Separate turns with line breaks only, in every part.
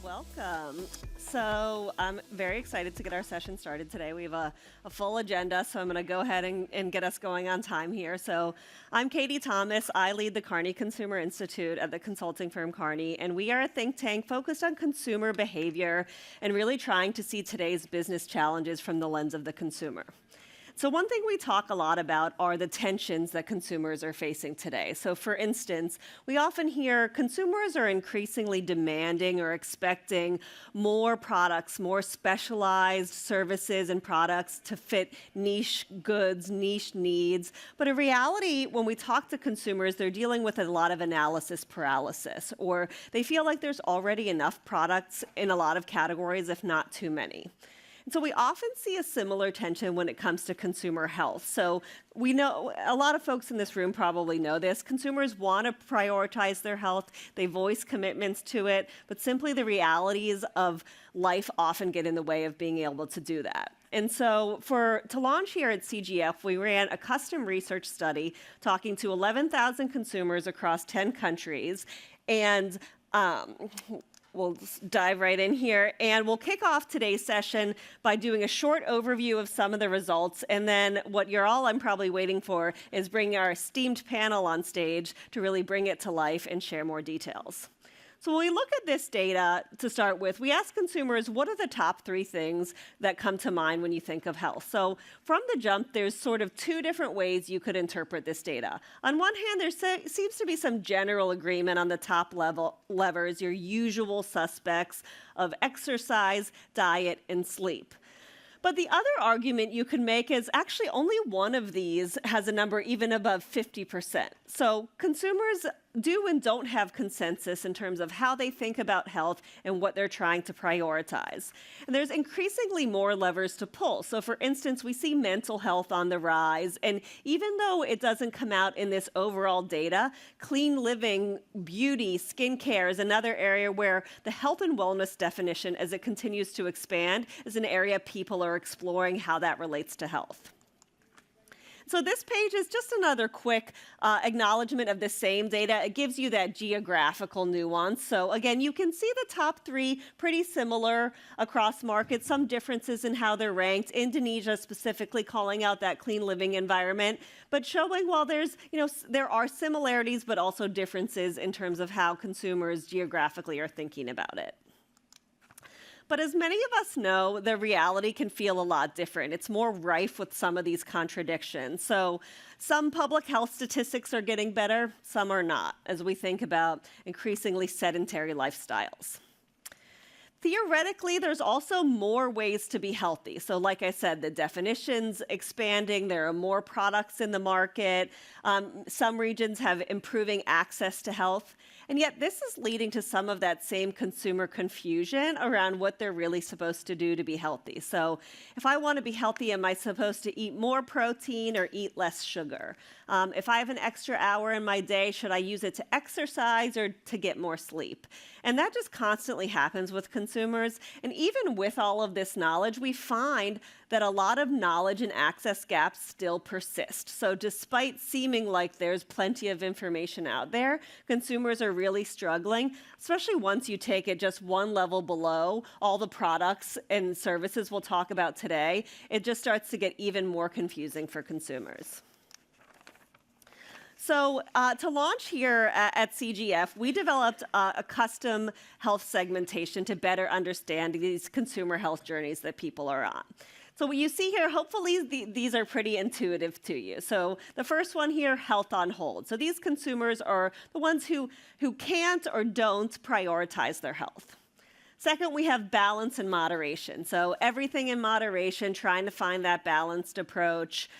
Welcome. So I'm very excited to get our session started today. We have a full agenda, so I'm going to go ahead and get us going on time here. So I'm Katie Thomas. I lead the Kearney Consumer Institute at the consulting firm Kearney, and we are a think tank focused on consumer behavior and really trying to see today's business challenges from the lens of the consumer. So one thing we talk a lot about are the tensions that consumers are facing today. So for instance, we often hear consumers are increasingly demanding or expecting more products, more specialized services and products to fit niche goods, niche needs. But in reality, when we talk to consumers, they're dealing with a lot of analysis paralysis, or they feel like there's already enough products in a lot of categories, if not too many. And so we often see a similar tension when it comes to consumer health. So we know, a lot of folks in this room probably know this, consumers want to prioritize their health, they voice commitments to it, but simply the realities of life often get in the way of being able to do that. And so to launch here at CGF, we ran a custom research study talking to 11,000 consumers across 10 countries, and we'll dive right in here, and we'll kick off today's session by doing a short overview of some of the results, and then what I'm probably waiting for is bringing our esteemed panel on stage to really bring it to life and share more details. So when we look at this data to start with, we ask consumers, what are the top 3 things that come to mind when you think of health? So from the jump, there's sort of 2 different ways you could interpret this data. On one hand, there seems to be some general agreement on the top levers, your usual suspects of exercise, diet, and sleep. But the other argument you can make is actually only one of these has a number even above 50%. So consumers do and don't have consensus in terms of how they think about health and what they're trying to prioritize. And there's increasingly more levers to pull. So for instance, we see mental health on the rise. And even though it doesn't come out in this overall data, clean living, beauty, skincare is another area where the health and wellness definition, as it continues to expand, is an area people are exploring how that relates to health. So this page is just another quick acknowledgement of the same data. It gives you that geographical nuance. So again, you can see the top 3 pretty similar across markets, some differences in how they're ranked. Indonesia specifically calling out that clean living environment, but showing while there are similarities, but also differences in terms of how consumers geographically are thinking about it. But as many of us know, the reality can feel a lot different. It's more rife with some of these contradictions. So some public health statistics are getting better, some are not, as we think about increasingly sedentary lifestyles. Theoretically, there's also more ways to be healthy. So like I said, the definition's expanding. There are more products in the market. Some regions have improving access to health. And yet this is leading to some of that same consumer confusion around what they're really supposed to do to be healthy. So if I want to be healthy, am I supposed to eat more protein or eat less sugar? If I have an extra hour in my day, should I use it to exercise or to get more sleep? And that just constantly happens with consumers. And even with all of this knowledge, we find that a lot of knowledge and access gaps still persist. So despite seeming like there's plenty of information out there, consumers are really struggling, especially once you take it just one level below all the products and services we'll talk about today. It just starts to get even more confusing for consumers. So to launch here at CGF, we developed a custom health segmentation to better understand these consumer health journeys that people are on. So what you see here, hopefully these are pretty intuitive to you. So the first one here, health on hold. So these consumers are the ones who can't or don't prioritize their health. Second, we have balance and moderation. So everything in moderation, trying to find that balanced approach,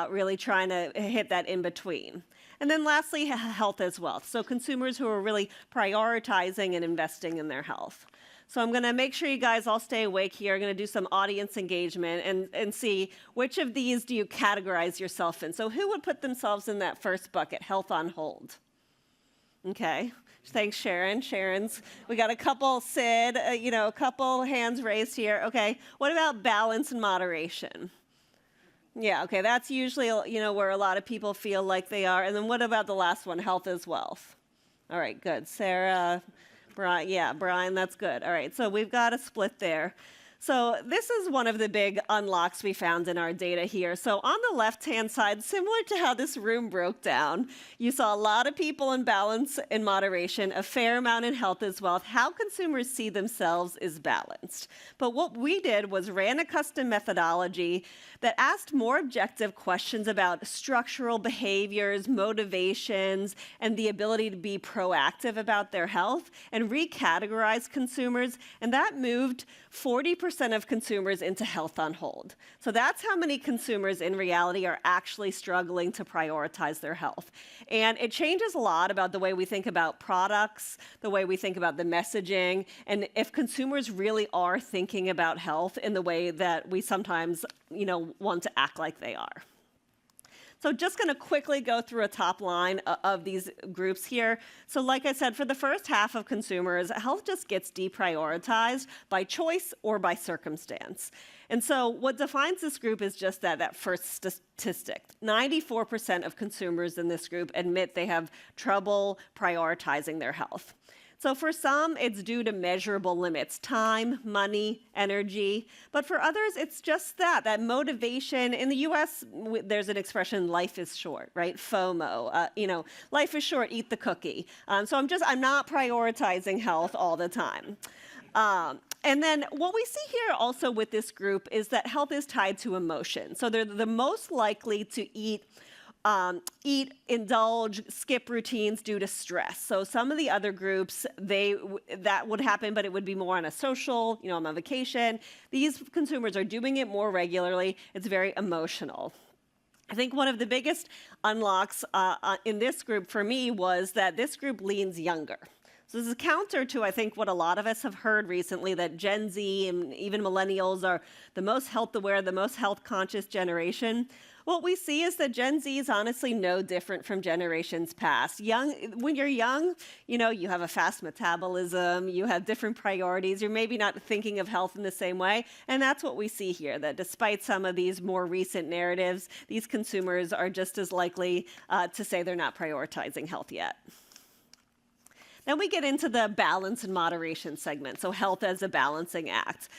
really trying to hit that in between. And then lastly, health as wealth. So consumers who are really prioritizing and investing in their health. So I'm going to make sure you guys all stay awake here. I'm going to do some audience engagement and see which of these do you categorize yourself in. So who would put themselves in that first bucket, health on hold? Okay. Thanks, Sharon. We got a couple, Sid, a couple hands raised here. Okay. What about balance and moderation? Yeah, okay. That's usually, where a lot of people feel like they are. And then what about the last one, health as wealth? All right, good. Sarah, Brian, yeah, Brian, that's good. All right, so we've got a split there. So this is one of the big unlocks we found in our data here. So on the left-hand side, similar to how this room broke down, you saw a lot of people in balance and moderation, a fair amount in health as well. How consumers see themselves is balanced. But what we did was ran a custom methodology that asked more objective questions about structural behaviors, motivations, and the ability to be proactive about their health, and recategorized consumers, and that moved 40% of consumers into health on hold. So that's how many consumers in reality are actually struggling to prioritize their health. And it changes a lot about the way we think about products, the way we think about the messaging, and if consumers really are thinking about health in the way that we sometimes, want to act like they are. So just going to quickly go through a top line of these groups here. So like I said, for the first half of consumers, health just gets deprioritized by choice or by circumstance. And so what defines this group is just that first statistic. 94% of consumers in this group admit they have trouble prioritizing their health. So for some, it's due to measurable limits, time, money, energy. But for others, it's just that motivation. In the US, there's an expression, life is short, right? FOMO, life is short, eat the cookie. So I'm not prioritizing health all the time. And then what we see here also with this group is that health is tied to emotion. So they're the most likely to eat, indulge, skip routines due to stress. So some of the other groups, that would happen, but it would be more on a social, I'm on vacation. These consumers are doing it more regularly. It's very emotional. I think one of the biggest unlocks in this group for me was that this group leans younger. So this is counter to, I think, what a lot of us have heard recently, that Gen Z and even millennials are the most health aware, the most health conscious generation. What we see is that Gen Z is honestly no different from generations past. When you're young, you have a fast metabolism, you have different priorities, you're maybe not thinking of health in the same way, and that's what we see here, that despite some of these more recent narratives, these consumers are just as likely to say they're not prioritizing health yet. Then we get into the balance and moderation segment, so health as a balancing act.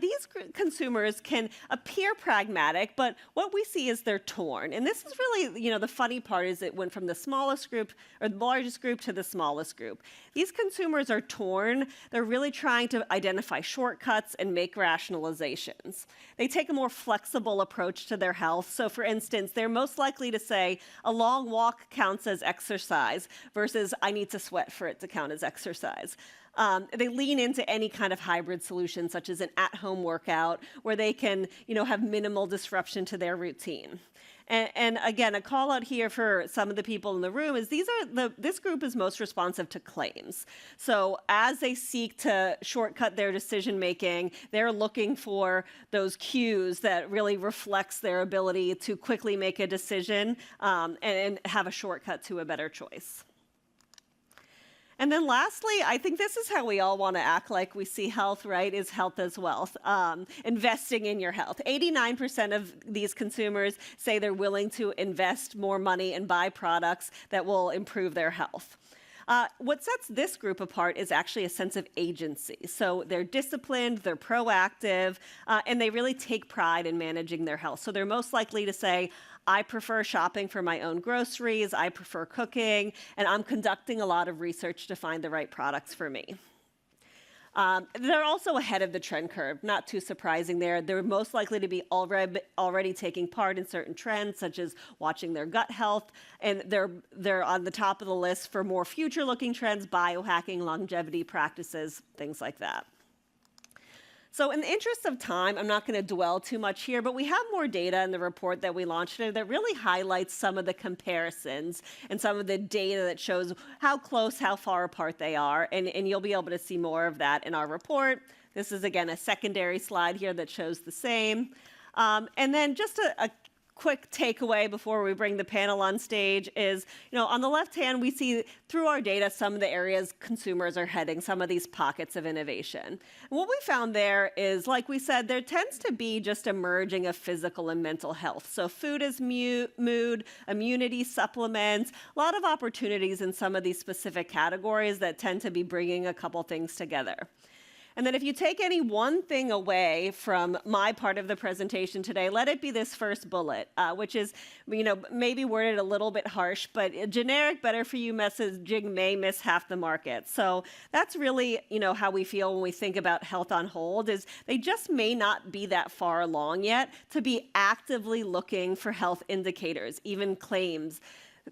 These consumers can appear pragmatic, but what we see is they're torn. And this is really, the funny part is it went from the smallest group or the largest group to the smallest group. These consumers are torn. They're really trying to identify shortcuts and make rationalizations. They take a more flexible approach to their health. So for instance, they're most likely to say a long walk counts as exercise versus I need to sweat for it to count as exercise. They lean into any kind of hybrid solution, such as an at-home workout, where they can, have minimal disruption to their routine. And again, a call out here for some of the people in the room is this group is most responsive to claims. So as they seek to shortcut their decision making, they're looking for those cues that really reflects their ability to quickly make a decision and have a shortcut to a better choice. And then lastly, I think this is how we all want to act like we see health, right, is health as wealth, investing in your health. 89% of these consumers say they're willing to invest more money and buy products that will improve their health. What sets this group apart is actually a sense of agency. So they're disciplined, they're proactive, and they really take pride in managing their health. So they're most likely to say, I prefer shopping for my own groceries, I prefer cooking, and I'm conducting a lot of research to find the right products for me. They're also ahead of the trend curve, not too surprising there. They're most likely to be already taking part in certain trends, such as watching their gut health, and they're on the top of the list for more future-looking trends, biohacking, longevity practices, things like that. So in the interest of time, I'm not going to dwell too much here, but we have more data in the report that we launched today that really highlights some of the comparisons and some of the data that shows how close, how far apart they are, and you'll be able to see more of that in our report. This is, again, a secondary slide here that shows the same. And then just a quick takeaway before we bring the panel on stage is, on the left hand, we see through our data some of the areas consumers are heading, some of these pockets of innovation. And what we found there is, like we said, there tends to be just a merging of physical and mental health. So food is mood, immunity supplements, a lot of opportunities in some of these specific categories that tend to be bringing a couple things together. And then if you take any one thing away from my part of the presentation today, let it be this first bullet, which is, maybe worded a little bit harsh, but a generic better for you messaging may miss half the market. So that's really, how we feel when we think about health on hold, is they just may not be that far along yet to be actively looking for health indicators, even claims,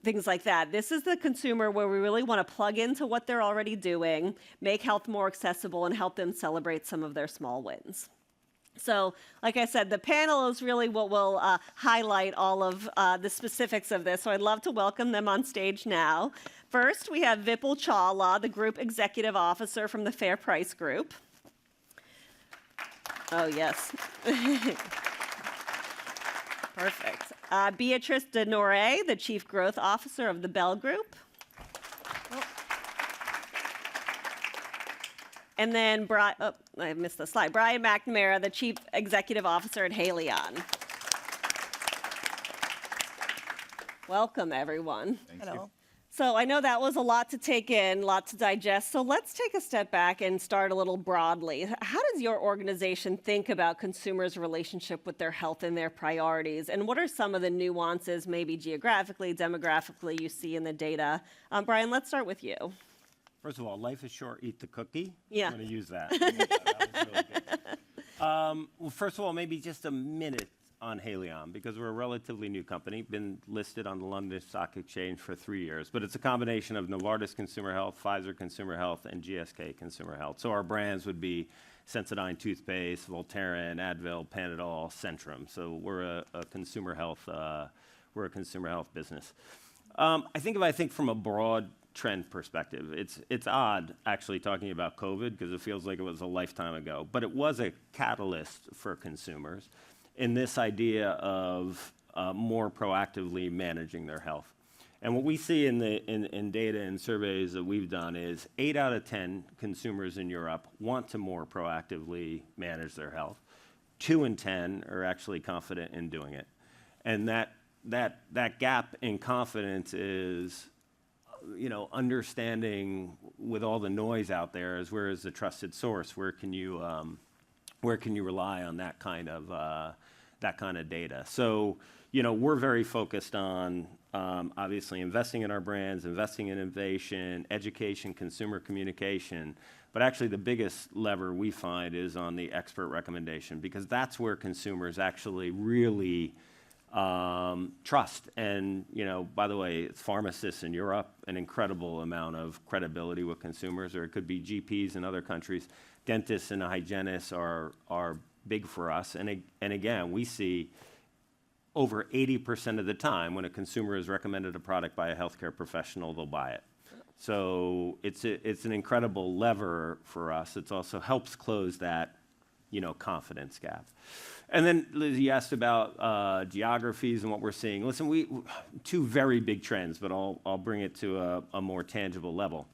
things like that. This is the consumer where we really want to plug into what they're already doing, make health more accessible, and help them celebrate some of their small wins. So, like I said, the panel is really what will highlight all of the specifics of this. So I'd love to welcome them on stage now. First, we have Vipul Chawla, the Group Executive Officer from the Fair Price Group. Oh, yes. Perfect. Beatrice Denore, the Chief Growth Officer of the Bell Group. And then, I missed the slide. Brian McNamara, the Chief Executive Officer at Haleon. Welcome, everyone.
Hello.
So I know that was a lot to take in, a lot to digest. So let's take a step back and start a little broadly. How does your organization think about consumers' relationship with their health and their priorities? And what are some of the nuances, maybe geographically, demographically, you see in the data? Brian, let's start with you.
First of all, life is short, eat the cookie.
Yeah.
I'm going to use that. That was really good. Well, first of all, maybe just a minute on Haleon, because we're a relatively new company, been listed on the London Stock Exchange for 3 years, but it's a combination of Novartis Consumer Health, Pfizer Consumer Health, and GSK Consumer Health. So our brands would be Sensodyne toothpaste, Voltaren, Advil, Panadol, Centrum. So we're a consumer health business. I think from a broad trend perspective, it's odd actually talking about COVID, because it feels like it was a lifetime ago, but it was a catalyst for consumers in this idea of more proactively managing their health. And what we see in data and surveys that we've done is 8 out of 10 consumers in Europe want to more proactively manage their health. 2 in 10 are actually confident in doing it. And that gap in confidence is, understanding with all the noise out there, is where is the trusted source? Where can you rely on that kind of data? So, we're very focused on obviously investing in our brands, investing in innovation, education, consumer communication. But actually, the biggest lever we find is on the expert recommendation, because that's where consumers actually really trust. And, by the way, it's pharmacists in Europe, an incredible amount of credibility with consumers, or it could be GPs in other countries. Dentists and hygienists are big for us. And again, we see over 80% of the time when a consumer is recommended a product by a healthcare professional, they'll buy it. So it's an incredible lever for us. It also helps close that, confidence gap. And then, Liz, you asked about geographies and what we're seeing. Listen, two very big trends, but I'll bring it to a more tangible level.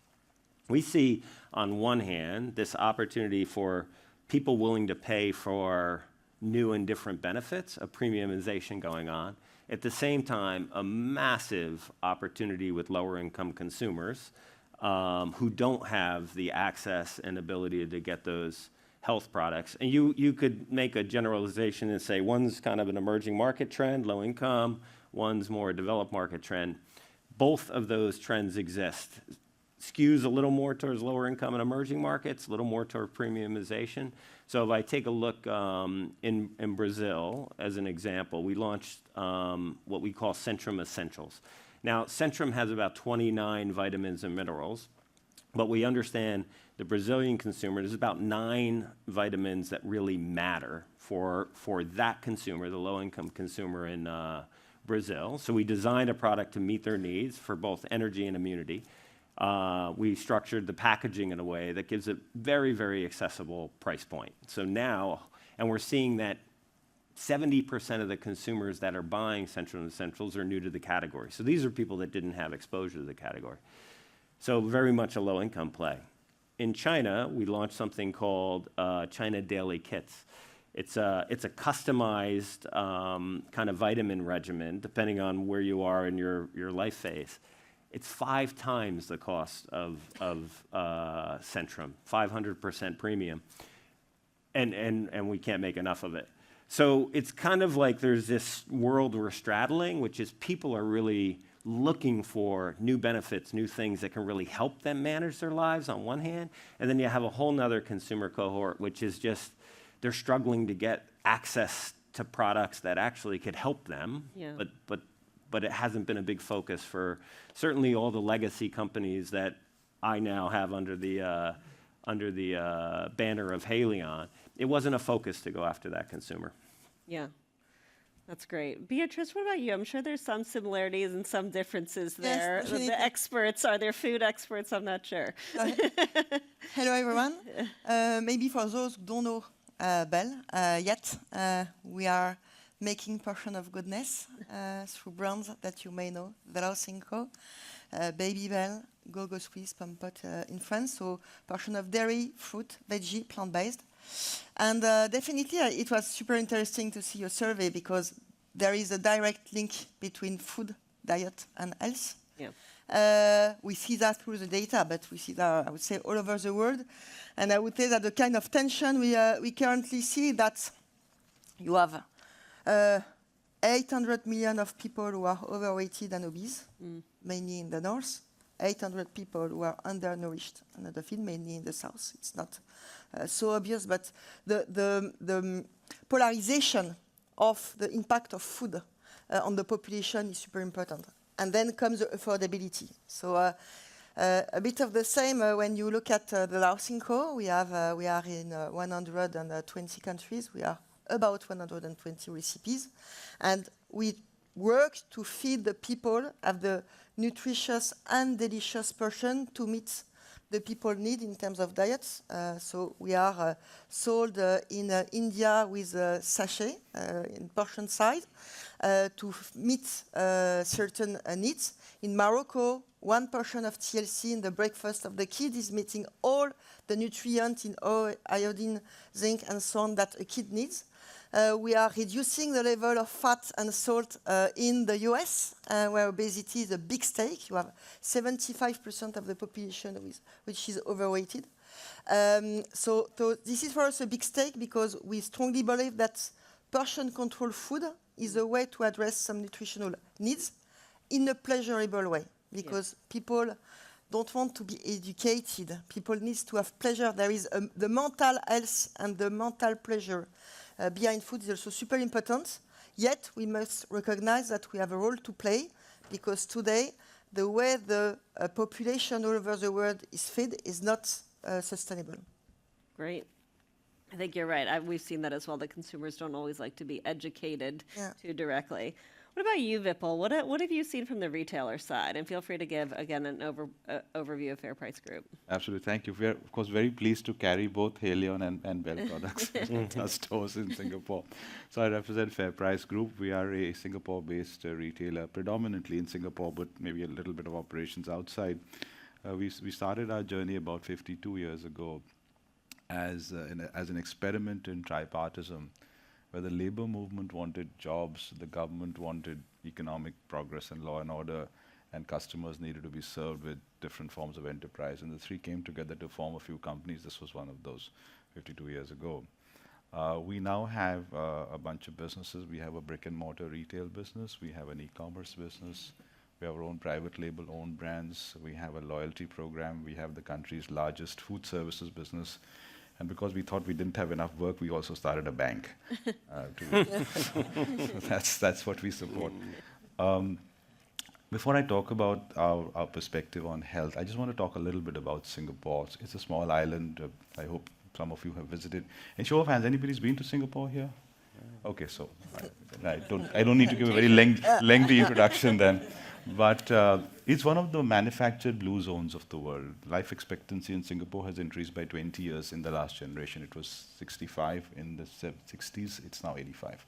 We see, on one hand, this opportunity for people willing to pay for new and different benefits, a premiumization going on. At the same time, a massive opportunity with lower income consumers who don't have the access and ability to get those health products. And you could make a generalization and say one's kind of an emerging market trend, low income, one's more a developed market trend. Both of those trends exist. Skews a little more towards lower income and emerging markets, a little more toward premiumization. So if I take a look in Brazil, as an example, we launched what we call Centrum Essentials. Now, Centrum has about 29 vitamins and minerals, but we understand the Brazilian consumer, there's about 9 vitamins that really matter for that consumer, the low-income consumer in Brazil. So we designed a product to meet their needs for both energy and immunity. We structured the packaging in a way that gives a very, very accessible price point. So now, and we're seeing that 70% of the consumers that are buying Central and Essentials are new to the category. So these are people that didn't have exposure to the category. So very much a low-income play. In China, we launched something called China Daily Kits. It's a customized kind of vitamin regimen, depending on where you are in your life phase. It's 5 times the cost of Centrum, 500% premium, and we can't make enough of it. So it's kind of like there's this world we're straddling, which is people are really looking for new benefits, new things that can really help them manage their lives on one hand, and then you have a whole nother consumer cohort, which is just they're struggling to get access to products that actually could help them,
Yeah.
but it hasn't been a big focus for certainly all the legacy companies that I now have under the banner of Haleon. It wasn't a focus to go after that consumer.
Yeah. That's great. Beatrice, what about you? I'm sure there's some similarities and some differences there.
definitely.
The experts, are there food experts? I'm not sure.
Hello, everyone. Maybe for those who don't know Bell yet, we are making portion of goodness through brands that you may know, Vero Cinco, Baby Bell, Go-Go Squeeze, Pompot in France. So portion of dairy, fruit, veggie, plant-based. And definitely, it was super interesting to see your survey because there is a direct link between food, diet, and health.
Yeah.
We see that through the data, but we see that, I would say, all over the world. And I would say that the kind of tension we currently see, that you have 800 million of people who are overweighted and obese, mainly in the north. 800 people who are undernourished, another field, mainly in the south. It's not so obvious, but the polarization of the impact of food on the population is super important. And then comes the affordability. So a bit of the same when you look at the Lausinco. We are in 120 countries. We are about 120 recipes. And we work to feed the people of the nutritious and delicious portion to meet the people need in terms of diets. So we are sold in India with a sachet in portion size to meet certain needs. In Morocco, 1 portion of TLC in the breakfast of the kid is meeting all the nutrients in iodine, zinc, and so on that a kid needs. We are reducing the level of fat and salt in the US, where obesity is a big stake. You have 75% of the population which is overweighted. So this is for us a big stake because we strongly believe that portion control food is a way to address some nutritional needs in a pleasurable way, because people don't want to be educated. People need to have pleasure. There is the mental health and the mental pleasure behind food is also super important. Yet we must recognize that we have a role to play, because today the way the population all over the world is fed is not sustainable.
Great. I think you're right. We've seen that as well. The consumers don't always like to be educated too directly. What about you, Vipul? What have you seen from the retailer side? And feel free to give, again, an overview of Fair Price Group.
Absolutely. Thank you. We are, of course, very pleased to carry both Haleon and Bell products in our stores in Singapore. So I represent Fair Price Group. We are a Singapore-based retailer, predominantly in Singapore, but maybe a little bit of operations outside. We started our journey about 52 years ago as an experiment in tripartism, where the labor movement wanted jobs, the government wanted economic progress and law and order, and customers needed to be served with different forms of enterprise. And the three came together to form a few companies. This was one of those 52 years ago. We now have a bunch of businesses. We have a brick and mortar retail business. We have an e-commerce business. We have our own private label, own brands. We have a loyalty program. We have the country's largest food services business. And because we thought we didn't have enough work, we also started a bank. That's what we support. Before I talk about our perspective on health, I just want to talk a little bit about Singapore. It's a small island. I hope some of you have visited. And show of hands, anybody's been to Singapore here? Okay, so I don't need to give a very lengthy introduction then. But it's one of the manufactured blue zones of the world. Life expectancy in Singapore has increased by 20 years in the last generation. It was 65 in the 60s. It's now 85.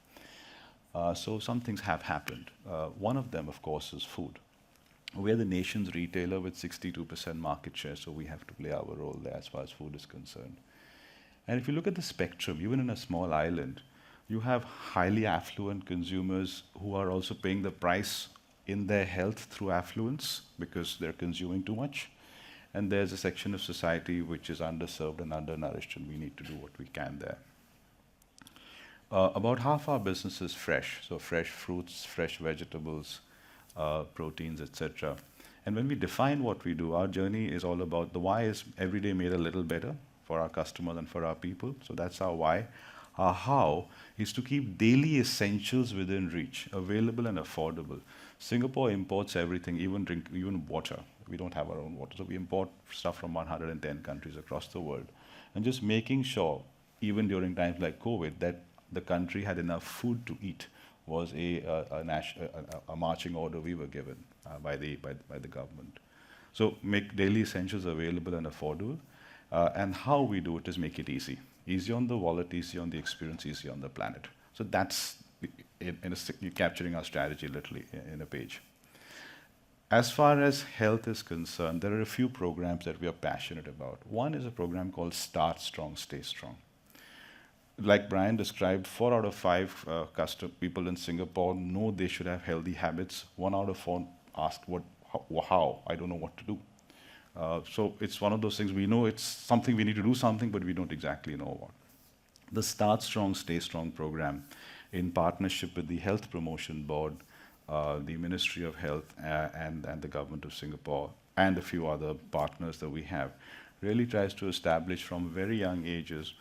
So some things have happened. One of them, of course, is food. We're the nation's retailer with 62% market share, so we have to play our role there as far as food is concerned. And if you look at the spectrum, even in a small island, you have highly affluent consumers who are also paying the price in their health through affluence because they're consuming too much. And there's a section of society which is underserved and undernourished, and we need to do what we can there. About half our business is fresh, so fresh fruits, fresh vegetables, proteins, etc. And when we define what we do, our journey is all about the why is every day made a little better for our customers and for our people. So that's our why. Our how is to keep daily essentials within reach, available and affordable. Singapore imports everything, even water. We don't have our own water, so we import stuff from 110 countries across the world. And just making sure, even during times like COVID, that the country had enough food to eat was a marching order we were given by the government. So make daily essentials available and affordable. And how we do it is make it easy. Easy on the wallet, easy on the experience, easy on the planet. So that's you're capturing our strategy literally in a page. As far as health is concerned, there are a few programs that we are passionate about. One is a program called Start Strong, Stay Strong. Like Brian described, 4 out of 5 people in Singapore know they should have healthy habits. 1 out of 4 ask how? I don't know what to do. So it's one of those things, we know it's something we need to do something, but we don't exactly know what. The Start Strong, Stay Strong program, in partnership with the Health Promotion Board, the Ministry of Health, and the Government of Singapore, and a few other partners that we have, really tries to establish from very young ages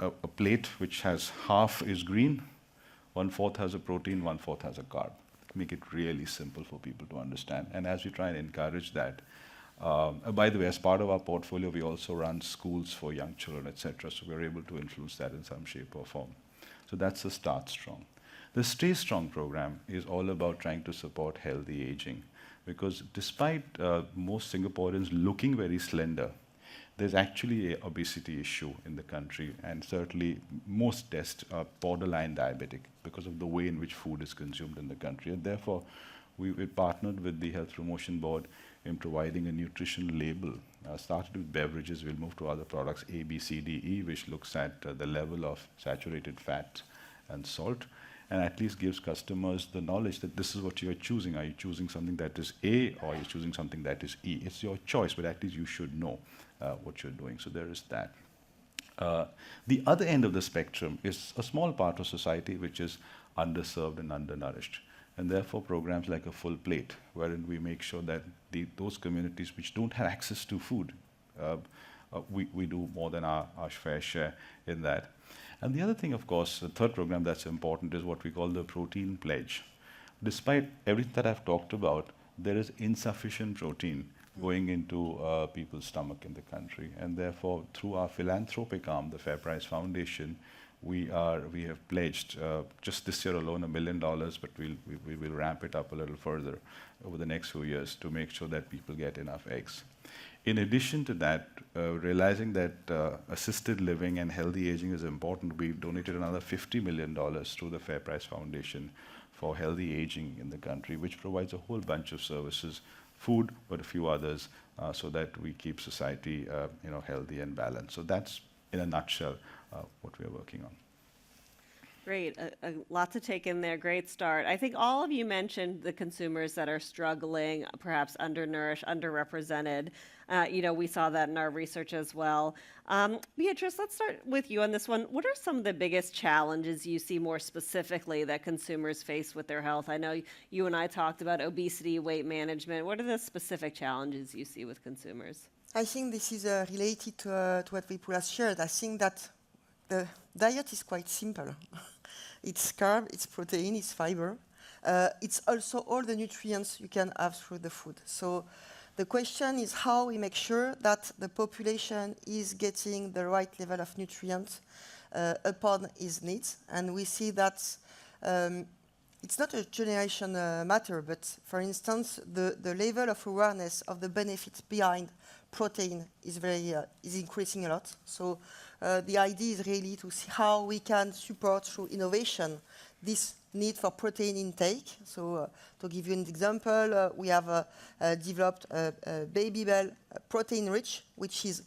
a plate which has half is green, 1/4 has a protein, 1/4 has a carb. Make it really simple for people to understand. And as we try and encourage that, by the way, as part of our portfolio, we also run schools for young children, etc. So we're able to influence that in some shape or form. So that's the Start Strong. The Stay Strong program is all about trying to support healthy aging. Because despite most Singaporeans looking very slender, there's actually an obesity issue in the country, and certainly most tests are borderline diabetic because of the way in which food is consumed in the country. And therefore, we partnered with the Health Promotion Board in providing a nutrition label. Started with beverages, we'll move to other products, A, B, C, D, E, which looks at the level of saturated fat and salt, and at least gives customers the knowledge that this is what you're choosing. Are you choosing something that is A, or are you choosing something that is E? It's your choice, but at least you should know what you're doing. So there is that. The other end of the spectrum is a small part of society which is underserved and undernourished. And therefore, programs like a full plate, wherein we make sure that those communities which don't have access to food, we do more than our fair share in that. And the other thing, of course, the third program that's important is what we call the Protein Pledge. Despite everything that I've talked about, there is insufficient protein going into people's stomach in the country. And therefore, through our philanthropic arm, the FairPrice Foundation, we have pledged just this year alone $1 million, but we will ramp it up a little further over the next few years to make sure that people get enough eggs. In addition to that, realizing that assisted living and healthy aging is important, we donated another $50 million through the FairPrice Foundation for healthy aging in the country, which provides a whole bunch of services, food, but a few others, so that we keep society healthy and balanced. So that's, in a nutshell, what we are working on.
Great. A lot to take in there. Great start. I think all of you mentioned the consumers that are struggling, perhaps undernourished, underrepresented. We saw that in our research as well. Beatrice, let's start with you on this one. What are some of the biggest challenges you see more specifically that consumers face with their health? I know you and I talked about obesity, weight management. What are the specific challenges you see with consumers?
I think this is related to what people have shared. I think that the diet is quite simple. It's carb, it's protein, it's fiber. It's also all the nutrients you can have through the food. So the question is how we make sure that the population is getting the right level of nutrients upon its needs. And we see that it's not a generation matter, but for instance, the level of awareness of the benefits behind protein is increasing a lot. So the idea is really to see how we can support through innovation this need for protein intake. So to give you an example, we have developed Baby Bell protein rich, which is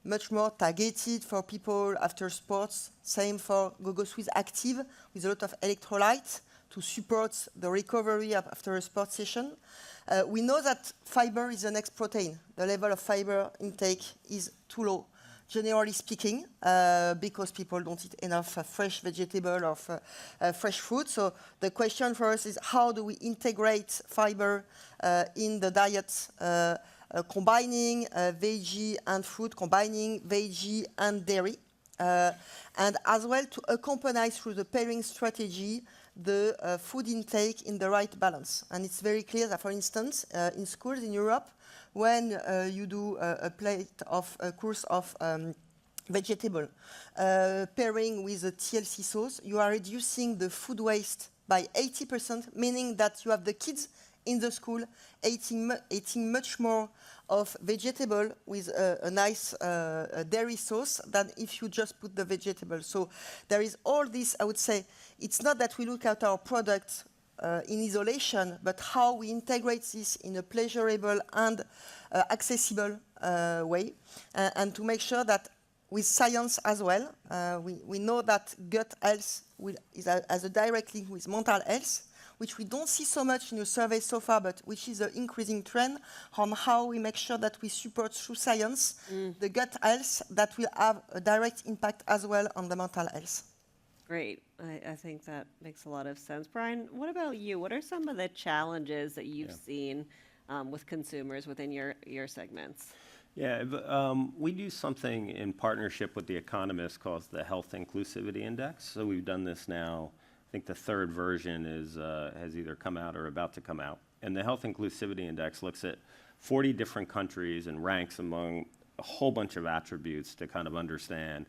much more targeted for people after sports. Same for Go-Go Swiss Active, with a lot of electrolytes to support the recovery after a sports session. We know that fiber is the next protein. The level of fiber intake is too low, generally speaking, because people don't eat enough fresh vegetable or fresh fruit. So the question for us is, how do we integrate fiber in the diet, combining veggie and fruit, combining veggie and dairy, and as well to accompany through the pairing strategy the food intake in the right balance. And it's very clear that, for instance, in schools in Europe, when you do a plate of a course of vegetable pairing with a TLC sauce, you are reducing the food waste by 80%, meaning that you have the kids in the school eating much more of vegetable with a nice dairy sauce than if you just put the vegetable. So there is all this, I would say, it's not that we look at our product in isolation, but how we integrate this in a pleasurable and accessible way, and to make sure that with science as well, we know that gut health has a direct link with mental health, which we don't see so much in your survey so far, but which is an increasing trend on how we make sure that we support through science the gut health that will have a direct impact as well on the mental health.
Great. I think that makes a lot of sense. Brian, what about you? What are some of the challenges that you've seen with consumers within your segments?
Yeah, we do something in partnership with The Economist called the Health Inclusivity Index. So we've done this now. I think the third version has either come out or about to come out. And the Health Inclusivity Index looks at 40 different countries and ranks among a whole bunch of attributes to kind of understand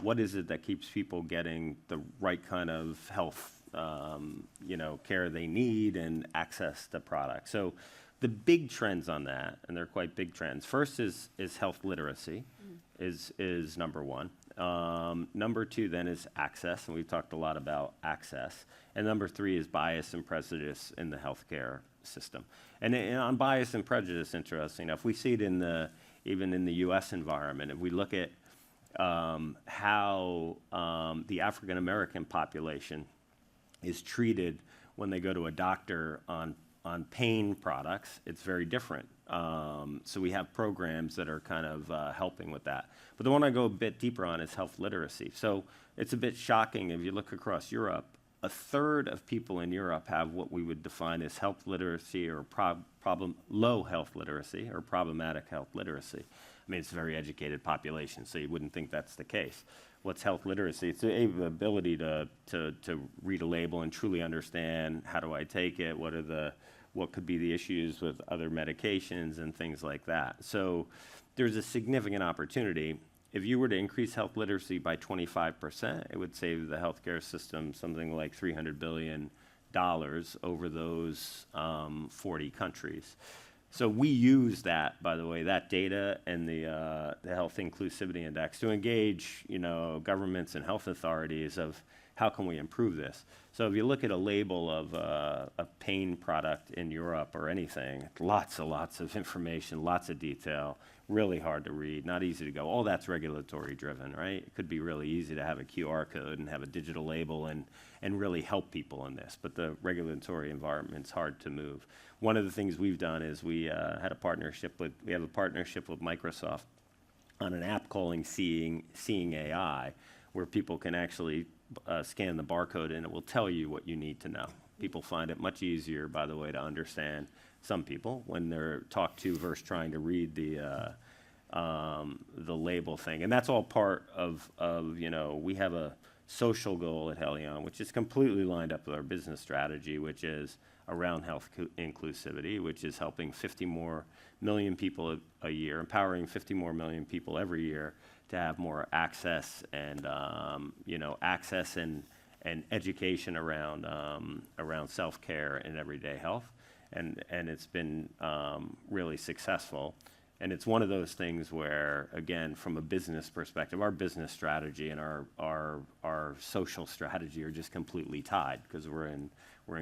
what is it that keeps people getting the right kind of health care they need and access to products. So the big trends on that, and they're quite big trends. First is health literacy, is number one. Number two then is access, and we've talked a lot about access. And number three is bias and prejudice in the healthcare system. And on bias and prejudice, interesting enough, we see it even in the U.S. environment. If we look at how the African American population is treated when they go to a doctor on pain products, it's very different. So we have programs that are kind of helping with that. But the one I go a bit deeper on is health literacy. So it's a bit shocking if you look across Europe. A third of people in Europe have what we would define as health literacy or low health literacy or problematic health literacy. I mean, it's a very educated population, so you wouldn't think that's the case. What's health literacy? It's the ability to read a label and truly understand, how do I take it? What could be the issues with other medications and things like that. So there's a significant opportunity. If you were to increase health literacy by 25%, it would save the healthcare system something like $300 billion over those 40 countries. So we use that, by the way, that data and the Health Inclusivity Index to engage, governments and health authorities of how can we improve this. So if you look at a label of a pain product in Europe or anything, lots of information, lots of detail, really hard to read, not easy to go. All that's regulatory driven, right? It could be really easy to have a QR code and have a digital label and really help people in this, but the regulatory environment's hard to move. One of the things we've done is we have a partnership with Microsoft on an app calling Seeing AI, where people can actually scan the barcode and it will tell you what you need to know. People find it much easier, by the way, to understand, some people, when they're talked to versus trying to read the label thing. And that's all part of we have a social goal at Helion, which is completely lined up with our business strategy, which is around health inclusivity, which is helping 50 more million people a year, empowering 50 more million people every year to have more access and education around self-care and everyday health, and it's been really successful. And it's one of those things where, again, from a business perspective, our business strategy and our social strategy are just completely tied because we're in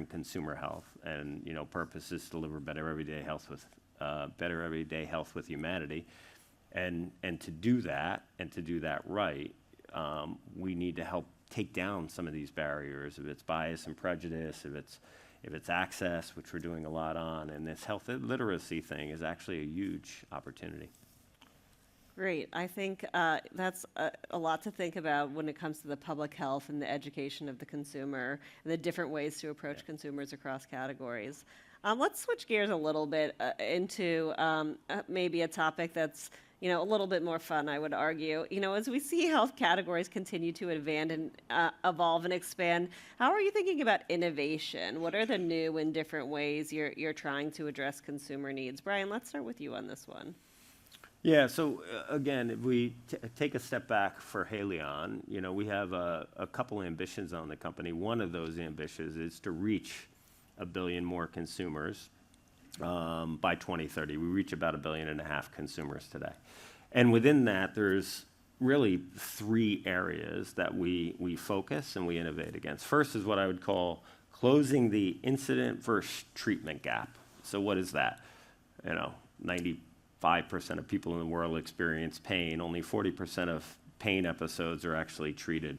consumer health, and purpose is to deliver better everyday health with humanity, and to do that right, we need to help take down some of these barriers, if it's bias and prejudice, if it's access, which we're doing a lot on, and this health literacy thing is actually a huge opportunity.
Great. I think that's a lot to think about when it comes to the public health and the education of the consumer and the different ways to approach consumers across categories. Let's switch gears a little bit into maybe a topic that's a little bit more fun, I would argue. As we see health categories continue to advance and evolve and expand, how are you thinking about innovation? What are the new and different ways you're trying to address consumer needs? Brian, let's start with you on this one.
Yeah, so again, if we take a step back for Haleon, we have a couple ambitions on the company. One of those ambitions is to reach 1 billion more consumers by 2030. We reach about 1.5 billion consumers today. And within that, there's really 3 areas that we focus and we innovate against. First is what I would call closing the incident versus treatment gap. So what is that? 95% of people in the world experience pain. Only 40% of pain episodes are actually treated.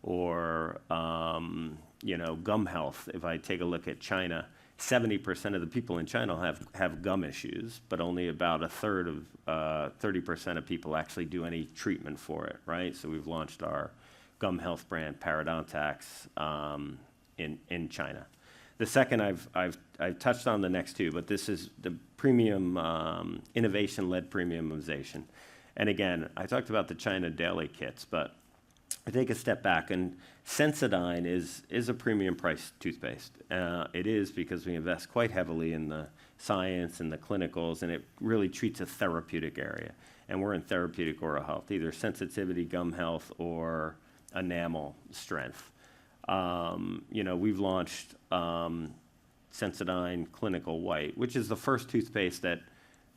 Or, gum health. If I take a look at China, 70% of the people in China have gum issues, but only about a third of 30% of people actually do any treatment for it, right? So we've launched our gum health brand, Parodontax, in China. The second, I've touched on the next 2, but this is the premium innovation-led premiumization. And again, I talked about the China daily kits, but I take a step back, and Sensodyne is a premium price toothpaste. It is because we invest quite heavily in the science and the clinicals, and it really treats a therapeutic area. And we're in therapeutic oral health, either sensitivity, gum health, or enamel strength. We've launched Sensodyne Clinical White, which is the first toothpaste that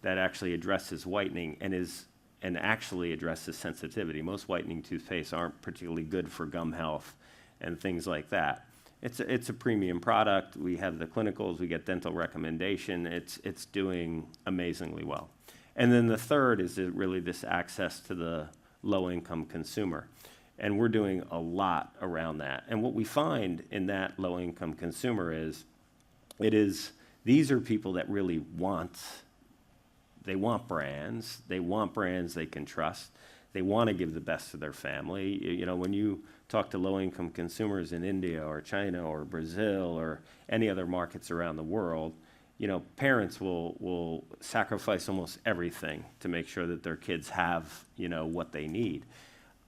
actually addresses whitening and actually addresses sensitivity. Most whitening toothpastes aren't particularly good for gum health and things like that. It's a premium product. We have the clinicals. We get dental recommendation. It's doing amazingly well. And then the third is really this access to the low-income consumer. And we're doing a lot around that. And what we find in that low-income consumer is these are people that really want brands. They want brands they can trust. They want to give the best to their family. When you talk to low-income consumers in India or China or Brazil or any other markets around the world, parents will sacrifice almost everything to make sure that their kids have, what they need.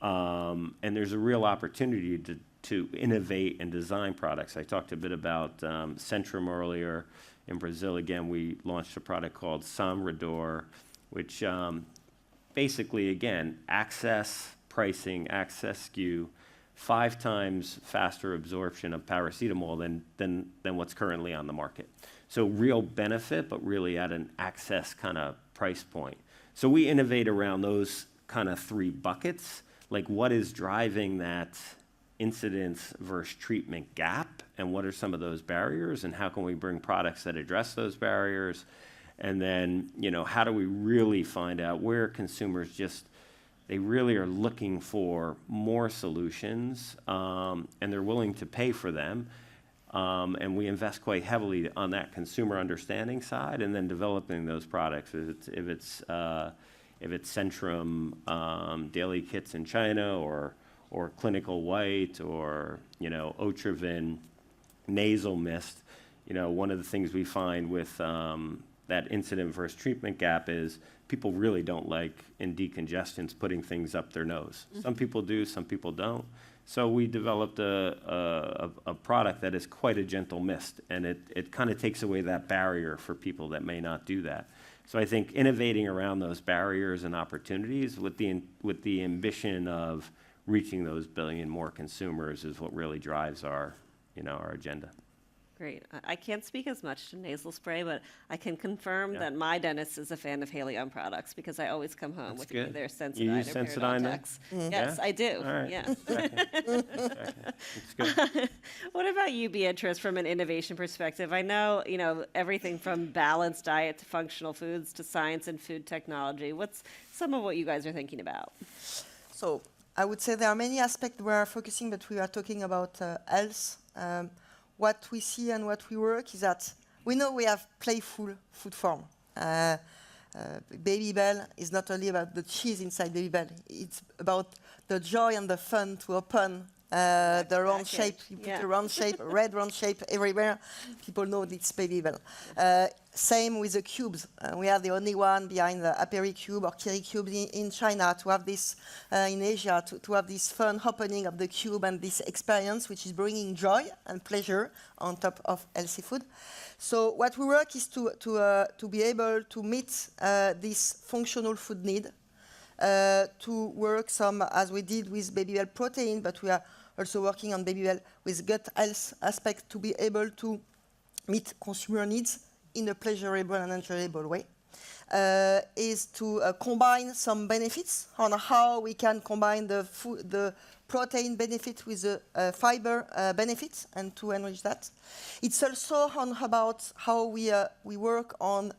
And there's a real opportunity to innovate and design products. I talked a bit about Centrum earlier. In Brazil, again, we launched a product called Somridor, which basically, again, access pricing, access SKU, 5 times faster absorption of paracetamol than what's currently on the market. So real benefit, but really at an access kind of price point. So we innovate around those kind of 3 buckets, like what is driving that incidence versus treatment gap, and what are some of those barriers, and how can we bring products that address those barriers? And then, how do we really find out where consumers they really are looking for more solutions, and they're willing to pay for them. And we invest quite heavily on that consumer understanding side, and then developing those products. If it's Centrum daily kits in China, or Clinical White, or Otrivin nasal mist. One of the things we find with that incident versus treatment gap is people really don't like in decongestants putting things up their nose. Mm-hmm. Some people do, some people don't. So we developed a product that is quite a gentle mist, and it kind of takes away that barrier for people that may not do that. So I think innovating around those barriers and opportunities with the ambition of reaching those 1 billion more consumers is what really drives our agenda.
Great. I can't speak as much to nasal spray, but I can confirm
Yeah.
that my dentist is a fan of Haleon products because I always come home
That's
with either
good.
their
You
Sensodyne
use
or
Sensodyne now?
Parodontax. Yes,
Yeah?
I do.
All right.
Yes.
It's good.
What about you, Beatrice, from an innovation perspective? I know, everything from balanced diet to functional foods to science and food technology. What's some of what you guys are thinking about?
So I would say there are many aspects we are focusing, but we are talking about health. What we see and what we work is that we know we have playful food form. Baby Bell is not only about the cheese inside Baby Bell, it's about the joy and the fun to open the round shape. You put a round shape, a red round shape everywhere. People know it's Baby Bell. Same with the cubes. We are the only one behind the Aperi Cube or Kiri Cube in China to have this, in Asia, to have this fun opening of the cube and this experience, which is bringing joy and pleasure on top of healthy food. So what we work is to be able to meet this functional food need, to work some, as we did with Babybel protein, but we are also working on Babybel with gut health aspect to be able to meet consumer needs in a pleasurable and enjoyable way. Is to combine some benefits on how we can combine the protein benefit with the fiber benefit and to enrich that. It's also on about how we work on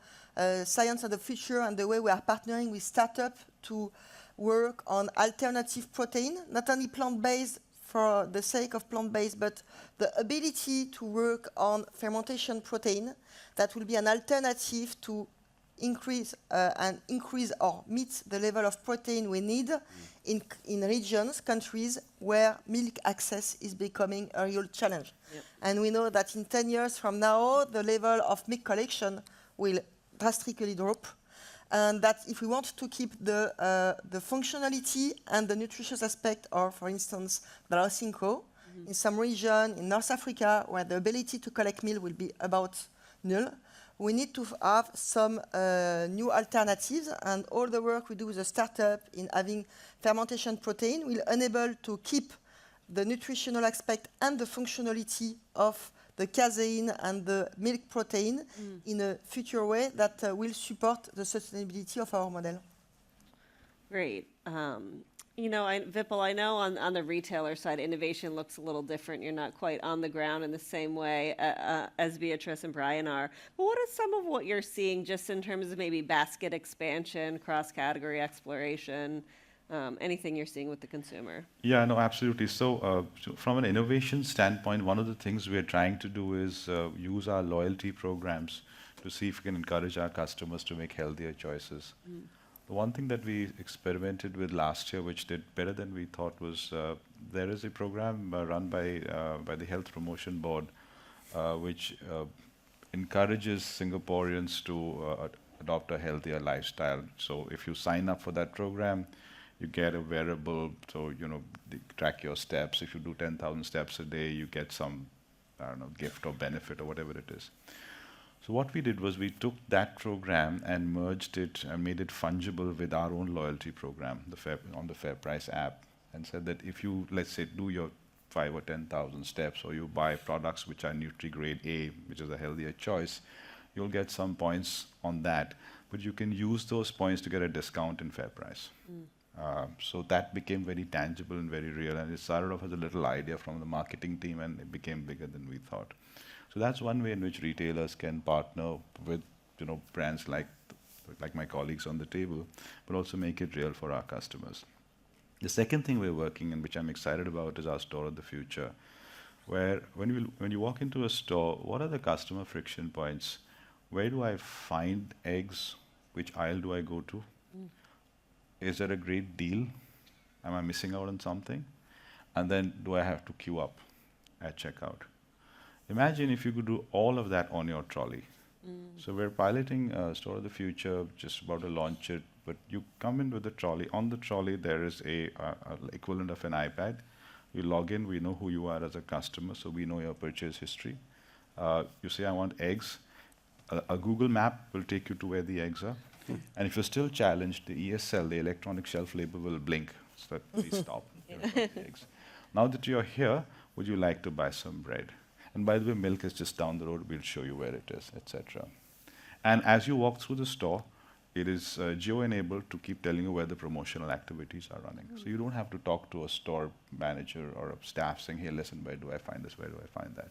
science of the future and the way we are partnering with startups to work on alternative protein, not only plant-based for the sake of plant-based, but the ability to work on fermentation protein that will be an alternative to increase or meet the level of protein we need in regions, countries where milk access is becoming a real challenge. Yep. And we know that in 10 years from now, the level of milk collection will drastically drop. And that if we want to keep the functionality and the nutritious aspect of, for instance, the Rausinko, in some region in North Africa where the ability to collect milk will be about null, we need to have some new alternatives, and all the work we do with the startup in having fermentation protein will enable to keep the nutritional aspect and the functionality of the casein and the milk protein in a future way that will support the sustainability of our model.
Great. Vipul, I know on the retailer side, innovation looks a little different. You're not quite on the ground in the same way as Beatrice and Brian are. But what is some of what you're seeing just in terms of maybe basket expansion, cross-category exploration, anything you're seeing with the consumer?
Yeah, no, absolutely. So from an innovation standpoint, one of the things we're trying to do is use our loyalty programs to see if we can encourage our customers to make healthier choices. The one thing that we experimented with last year, which did better than we thought, was there is a program run by the Health Promotion Board, which encourages Singaporeans to adopt a healthier lifestyle. So if you sign up for that program, you get a wearable, so they track your steps. If you do 10,000 steps a day, you get some, gift or benefit or whatever it is. So what we did was we took that program and merged it and made it fungible with our own loyalty program, on the Fair Price app, and said that if you, let's say, do your 5 or 10,000 steps, or you buy products which are Nutri-Grade A, which is a healthier choice, you'll get some points on that. But you can use those points to get a discount in Fair Price. So that became very tangible and very real, and it started off as a little idea from the marketing team, and it became bigger than we thought. So that's one way in which retailers can partner with brands like my colleagues on the table, but also make it real for our customers. The second thing we're working in, which I'm excited about, is our store of the future, where when you walk into a store, what are the customer friction points? Where do I find eggs? Which aisle do I go to? Is there a great deal? Am I missing out on something? And then do I have to queue up at checkout? Imagine if you could do all of that on your trolley. So we're piloting Store of the Future, just about to launch it, but you come in with a trolley. On the trolley, there is a equivalent of an iPad. You log in, we know who you are as a customer, so we know your purchase history. You say, I want eggs. A Google map will take you to where the eggs are. And if you're still challenged, the ESL, the electronic shelf label, will blink. So that please stop. Here are the eggs. Now that you're here, would you like to buy some bread? And by the way, milk is just down the road. We'll show you where it is, etc. And as you walk through the store, it is geo-enabled to keep telling you where the promotional activities are running. So you don't have to talk to a store manager or a staff saying, hey, listen, where do I find this? Where do I find that?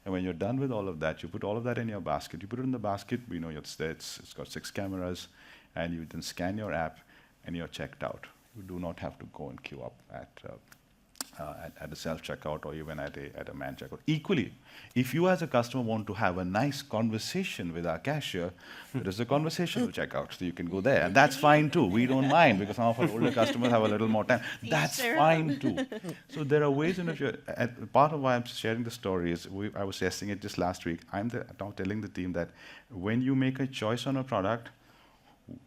And when you're done with all of that, you put all of that in your basket. You put it in the basket, it's got 6 cameras, and you then scan your app, and you're checked out. You do not have to go and queue up at a self-checkout or even at a man checkout. Equally, if you as a customer want to have a nice conversation with our cashier, there is a conversational checkout, so you can go there. And that's fine too. We don't mind, because some of our older customers have a little more time. That's fine too. So there are ways in which part of why I'm sharing the story is I was testing it just last week. I'm now telling the team that when you make a choice on a product,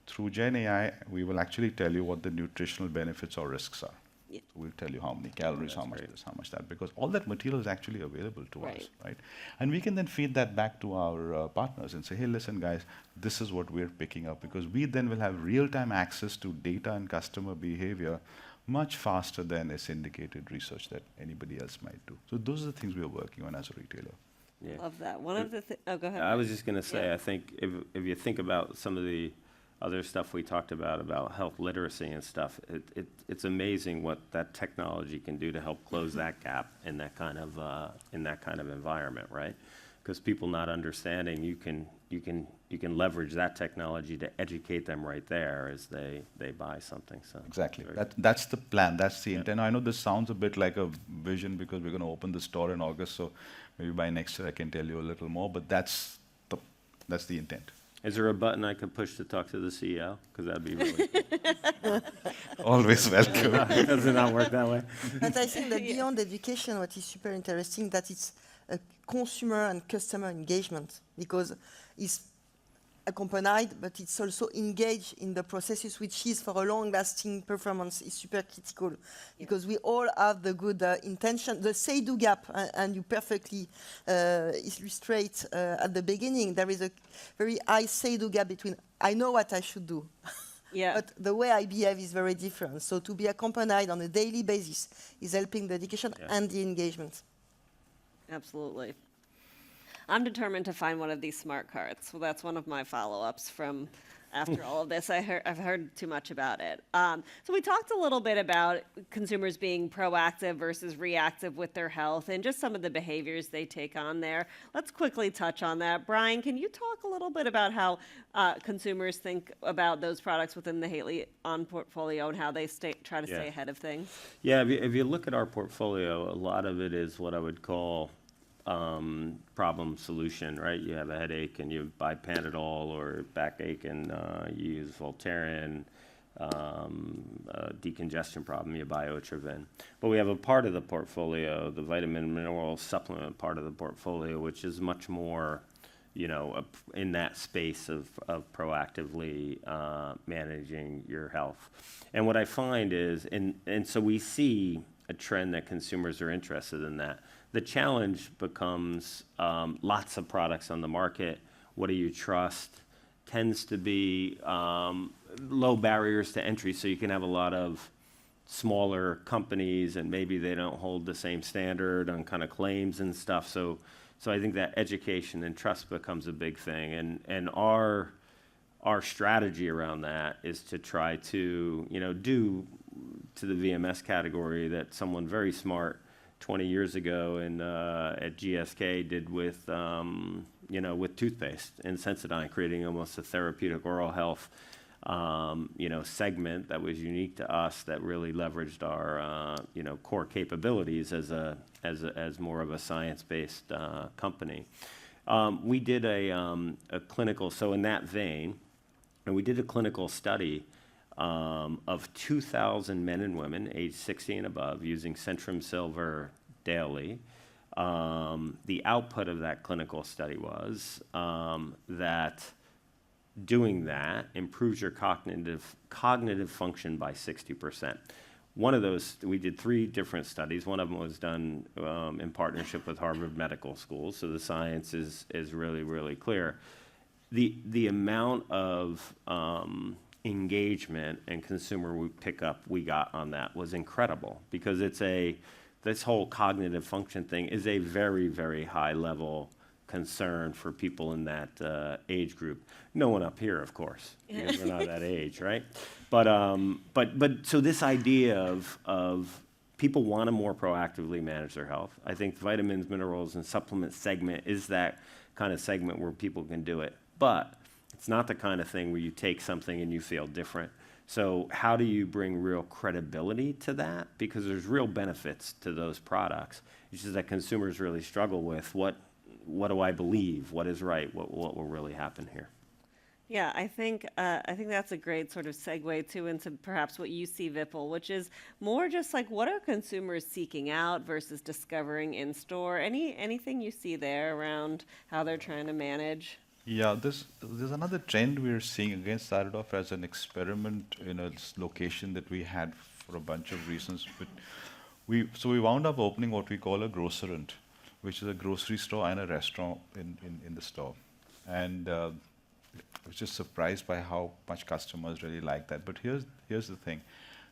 through Gen AI, we will actually tell you what the nutritional benefits or risks are.
Yeah.
So we'll tell you how many calories, how much this, how much that, because all that material is actually available to us, right? And we can then feed that back to our partners and say, hey, listen, guys, this is what we're picking up, because we then will have real-time access to data and customer behavior much faster than a syndicated research that anybody else might do. So those are the things we're working on as a retailer.
Yeah.
Love that. One of the oh, go ahead.
I was just going to say,
Yeah.
I think if you think about some of the other stuff we talked about health literacy and stuff, it's amazing what that technology can do to help close that gap in that kind of environment, right? Because people not understanding, you can leverage that technology to educate them right there as they buy something. So
Exactly. That's the plan. That's the intent. I know this sounds a bit like a vision, because we're going to open the store in August, so maybe by next year I can tell you a little more, but that's the intent.
Is there a button I could push to talk to the CEO? Because that'd be really cool.
Always welcome.
Does it not work that way?
But I think that beyond education, what is super interesting, that it's a consumer and customer engagement, because it's accompanied, but it's also engaged in the processes, which is for a long-lasting performance is super critical, because we all have the good intention, the say-do gap, and you perfectly illustrate at the beginning, there is a very high say-do gap between I know what I should do,
Yeah.
but the way I behave is very different. So to be accompanied on a daily basis is helping the education and the engagement.
Absolutely. I'm determined to find one of these smart cards. Well, that's one of my follow-ups from after all of this. I've heard too much about it. So we talked a little bit about consumers being proactive versus reactive with their health and just some of the behaviors they take on there. Let's quickly touch on that. Brian, can you talk a little bit about how consumers think about those products within the Haley On portfolio and how they try to stay ahead of things?
Yeah, if you look at our portfolio, a lot of it is what I would call problem solution, right? You have a headache and you buy Panadol, or backache and you use Voltaren. Decongestion problem, you buy Otrivin. But we have a part of the portfolio, the vitamin mineral supplement part of the portfolio, which is much more, in that space of proactively managing your health. And what I find is, and so we see a trend that consumers are interested in that. The challenge becomes lots of products on the market. What do you trust? Tends to be low barriers to entry, so you can have a lot of smaller companies, and maybe they don't hold the same standard on kind of claims and stuff. So I think that education and trust becomes a big thing, and our strategy around that is to try to do to the VMS category that someone very smart 20 years ago at GSK did with with toothpaste and Sensodyne, creating almost a therapeutic oral health segment that was unique to us, that really leveraged our core capabilities as more of a science-based company. We did a clinical, so in that vein, and we did a clinical study of 2,000 men and women aged 60 and above using Centrum Silver daily. The output of that clinical study was that doing that improves your cognitive function by 60%. One of those, we did 3 different studies. One of them was done in partnership with Harvard Medical School, so the science is really, really clear. The amount of engagement and consumer we got on that was incredible, because this whole cognitive function thing is a very, very high level concern for people in that age group. No one up here, of course, because we're not that age, right? But so this idea of people want to more proactively manage their health. I think vitamins, minerals, and supplement segment is that kind of segment where people can do it. But it's not the kind of thing where you take something and you feel different. So how do you bring real credibility to that? Because there's real benefits to those products. It's just that consumers really struggle with what do I believe? What is right? What will really happen here?
Yeah, I think that's a great sort of segue too into perhaps what you see, Vipul, which is more just like what are consumers seeking out versus discovering in store? Anything you see there around how they're trying to manage?
Yeah, there's another trend we're seeing. Again, started off as an experiment in a location that we had for a bunch of reasons, but we wound up opening what we call a grocerant, which is a grocery store and a restaurant in the store, and I was just surprised by how much customers really like that. But here's the thing: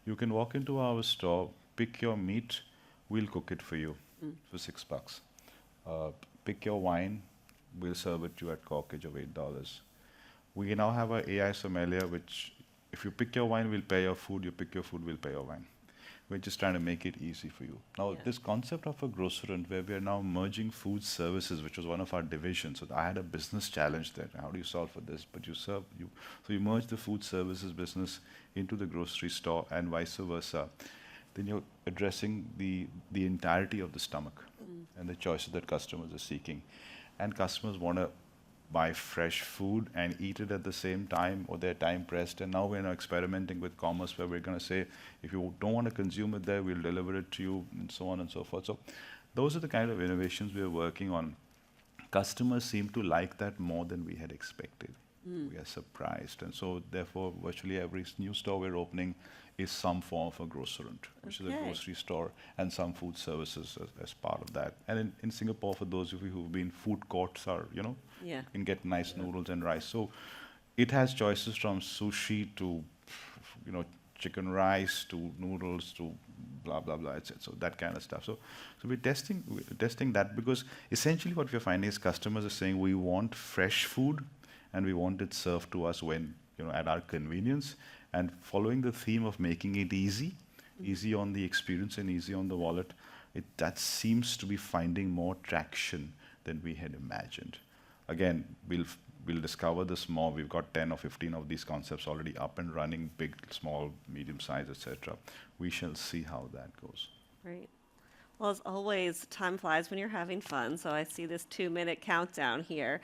you can walk into our store, pick your meat, we'll cook it for you for $6. Pick your wine, we'll serve it to you at corkage of $8. We now have our AI sommelier, which if you pick your wine, we'll pay your food. You pick your food, we'll pay your wine. We're just trying to make it easy for you. Now,
Yeah.
this concept of a grocerant where we are now merging food services, which was one of our divisions. So I had a business challenge there. How do you solve for this? But so you merge the food services business into the grocery store and vice versa. Then you're addressing the entirety of the stomach and the choices that customers are seeking. And customers want to buy fresh food and eat it at the same time, or they're time pressed. And now we're now experimenting with commerce where we're going to say, if you don't want to consume it there, we'll deliver it to you, and so on and so forth. So those are the kind of innovations we're working on. Customers seem to like that more than we had expected. We are surprised. And so therefore, virtually every new store we're opening is some form of a grocerant, which is a
Okay.
grocery store, and some food services as part of that. And in Singapore, for those of you who've been, food courts are,
Yeah.
you can get nice noodles and rice. So it has choices from sushi to, chicken rice to noodles to blah, blah, blah, etc. So that kind of stuff. So we're testing that, because essentially what we're finding is customers are saying we want fresh food and we want it served to us when, at our convenience. And following the theme of making it easy on the experience and easy on the wallet, that seems to be finding more traction than we had imagined. Again, we'll discover this more. We've got 10 or 15 of these concepts already up and running, big, small, medium size, etc. We shall see how that goes.
Great. Well, as always, time flies when you're having fun, so I see this 2-minute countdown here.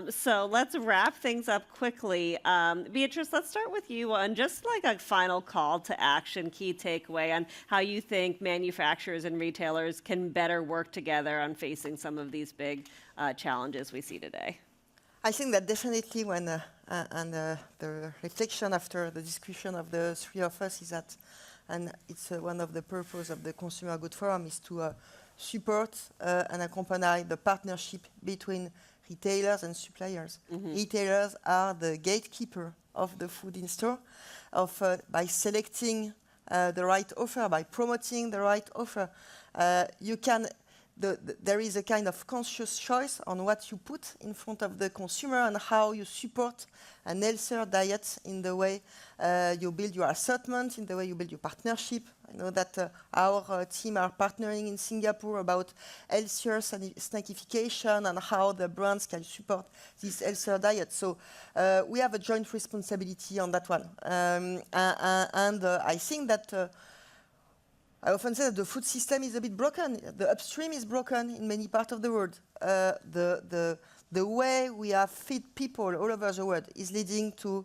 So let's wrap things up quickly. Beatrice, let's start with you on just like a final call to action, key takeaway on how you think manufacturers and retailers can better work together on facing some of these big challenges we see today.
I think that definitely when, the reflection after the discussion of the three of us is that, and it's one of the purpose of the Consumer Good Forum, is to support and accompany the partnership between retailers and suppliers. Retailers are the gatekeeper of the food in store, by selecting the right offer, by promoting the right offer. There is a kind of conscious choice on what you put in front of the consumer and how you support an healthier diet in the way you build your assortment, in the way you build your partnership. I know that our team are partnering in Singapore about healthier snackification and how the brands can support this healthier diet. So we have a joint responsibility on that one. And I think that I often say that the food system is a bit broken. The upstream is broken in many parts of the world. The way we have fed people all over the world is leading to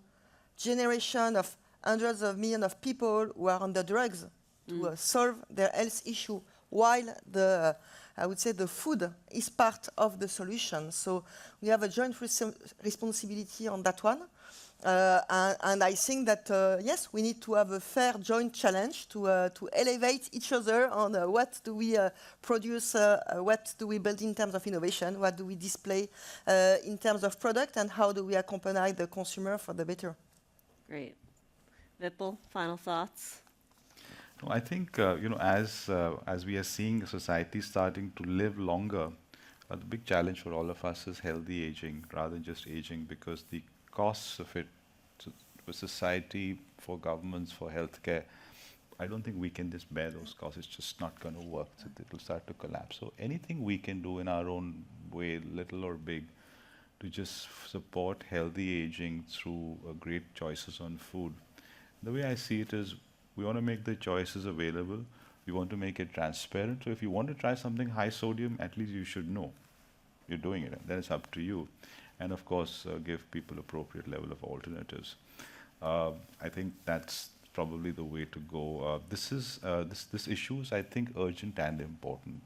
generation of hundreds of millions of people who are on the drugs to solve their health issue, while I would say the food is part of the solution. So we have a joint responsibility on that one. And I think that, yes, we need to have a fair joint challenge to elevate each other on what do we produce, what do we build in terms of innovation, what do we display in terms of product, and how do we accompany the consumer for the better.
Great. Vipul, final thoughts?
No, I think as we are seeing society starting to live longer, the big challenge for all of us is healthy aging rather than just aging, because the costs of it for society, for governments, for healthcare, I don't think we can just bear those costs. It's just not going to work. So it will start to collapse. So anything we can do in our own way, little or big, to just support healthy aging through great choices on food. The way I see it is, we want to make the choices available. We want to make it transparent. So if you want to try something high sodium, at least you should know you're doing it. Then it's up to you. And of course, give people appropriate level of alternatives. I think that's probably the way to go. This issue is, I think, urgent and important.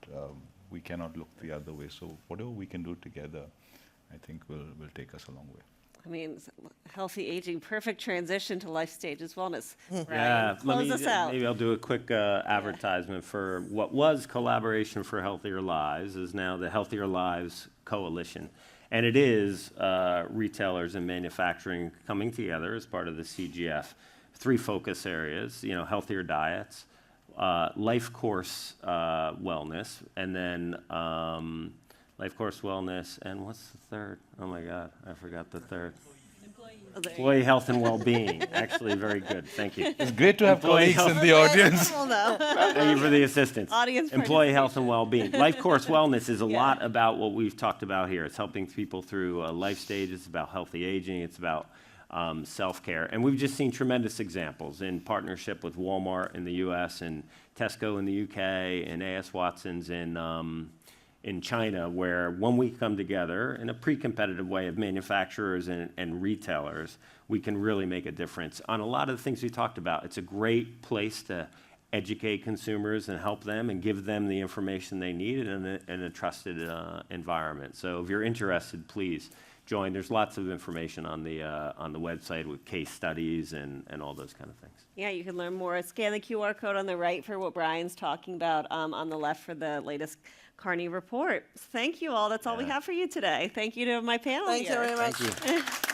We cannot look the other way. So whatever we can do together, I think will take us a long way.
I mean, healthy aging, perfect transition to life stages wellness.
Yeah,
Ryan, close us out.
maybe I'll do a quick advertisement for what was Collaboration for Healthier Lives is now the Healthier Lives Coalition. And it is retailers and manufacturing coming together as part of the CGF. 3 focus areas, healthier diets, life course wellness, and then life course wellness, and what's the third? Oh my God, I forgot the third. Employee health and well-being. Actually, very good. Thank you.
It's great to have
Employee
colleagues in
health.
the audience.
Well, no.
Thank you for the assistance.
Audience
Employee health and well-being. Life course wellness is a
Yeah.
lot about what we've talked about here. It's helping people through life stages. It's about healthy aging. It's about self-care. And we've just seen tremendous examples in partnership with Walmart in the U.S. and Tesco in the U.K. and A.S. Watson's in China, where when we come together in a pre-competitive way of manufacturers and retailers, we can really make a difference on a lot of the things we talked about. It's a great place to educate consumers and help them and give them the information they need in a trusted environment. So if you're interested, please join. There's lots of information on the website with case studies and all those kind of things.
Yeah, you can learn more. Scan the QR code on the right for what Brian's talking about, on the left for the latest Carney report. Thank you all. That's all we
Yeah.
have for you today. Thank you to my panel
Thank you
here.
very much.
Thank you.